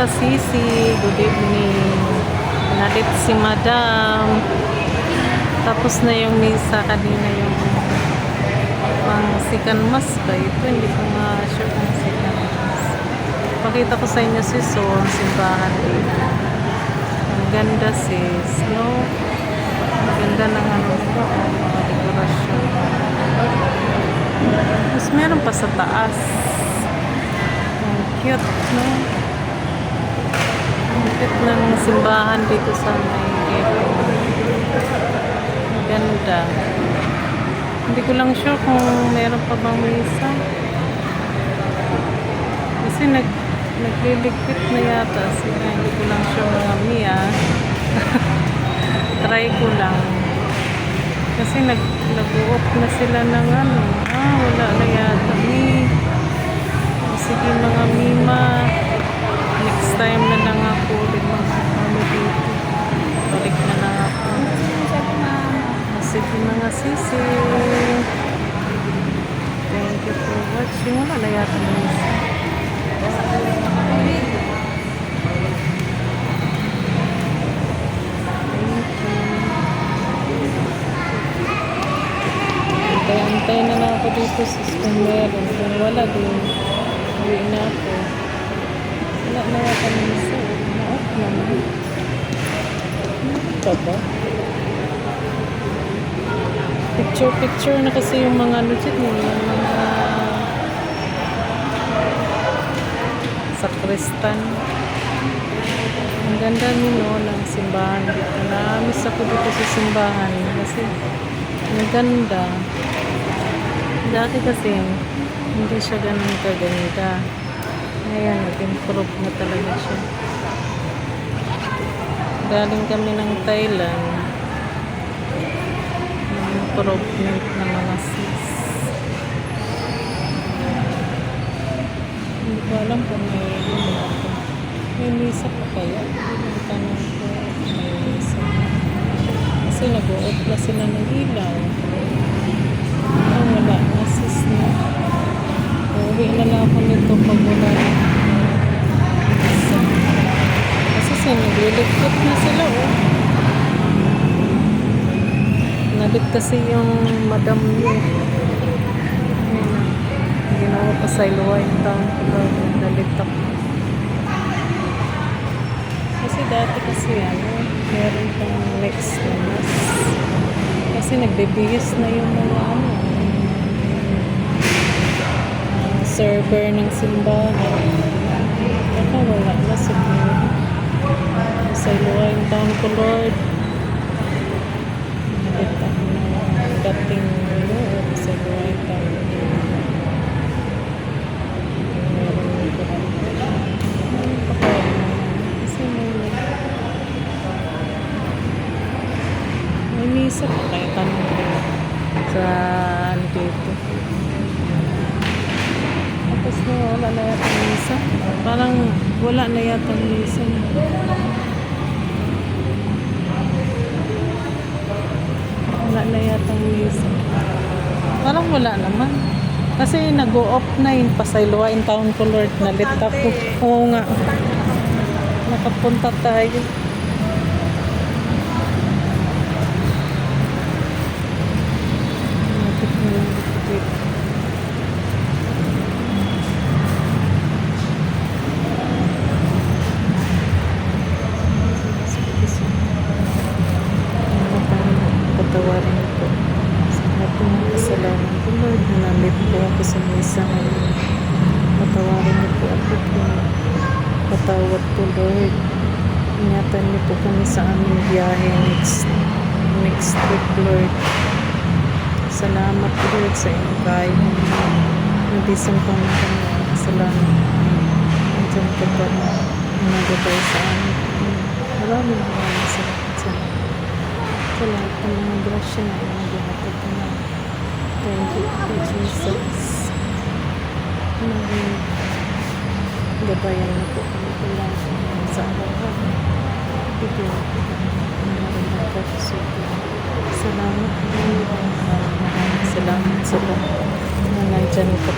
kasisi, good evening. Nalit si Madam. Tapos na yung misa kanina, yung pang sikan mas ba ito? Hindi ko nga sure kung sikan mas. Pakita ko sa inyo si ang simbahan dito. Ang ganda sis, no? Ang ganda ng ano nito, mga dekorasyon. Tapos meron pa sa taas. Ang cute, no? Ang cute ng simbahan dito sa may Quezon. Ganda. Hindi ko lang sure kung meron pa bang misa. Kasi nagliligpit na yata sila. Hindi ko lang sure mga Mia. Try ko lang. Kasi nag-off na sila ng ano. Wala na yata. Sige mga Mima. Next time na lang ako ulit mga dito. Balik na lang ako. Sige mga sisi. Thank you for watching. Wala na yata na isa. Antay na lang ako dito sa kung meron. Kung wala din, uwi na ako. Wala na yata na isa. Na-off naman. Ito ba? Picture na kasi yung mga lujit mo, yung mga sakristan. Ang ganda nino ng simbahan dito. Namiss ako dito sa simbahan kasi ang ganda. Dati kasi hindi siya ganun kaganda. Ngayon, nag-improve na talaga siya. Galing kami ng Thailand. Improvement ng mga sis. Hindi ko alam kung may misa pa kaya. Tanong ko may misa. Kasi nag-o-off na sila ng ilaw. Wala na sis na. Uwi na lang ako nito pag wala na misa. Kasi nagliligpit na sila Nalit kasi yung madam niyo. Ginawa pa sa Iloy Town. Nalit ako. Kasi dati kasi meron pang next na mas. Kasi nagbibihis na yung mga server ng simbahan. Baka wala na siguro. Sa Iloy Town ko Lord. Dating sa Iloy Town. May misa pa kaya tanong ko sa dito. Tapos na wala na yata misa. Parang wala na yata misa. Wala na yata misa. Parang wala naman. Kasi nag-o-off na yun pa sa Iloy Town ko Lord. Nalit ako. Oo nga. Nakapunta tayo. Patawarin ko sa lahat ng kasalanan ko Lord. Nalit po ako sa misa ngayon. Patawarin niyo po ako po. Patawad po Lord. Ingatan niyo po kami sa aming biyahe next week Lord. Salamat Lord sa inyong kahit nabisang pa mo kami. Salamat. Nandiyan ka pa na nagabay sa amin. Maraming salamat sa lahat ng mga grasya na naghatid ko na. Thank you for Jesus. Gabayan na po kami ko lang sa araw-araw. Bigyan ko maraming pagsusunod. Salamat po. Maraming salamat sa lahat na nandyan po.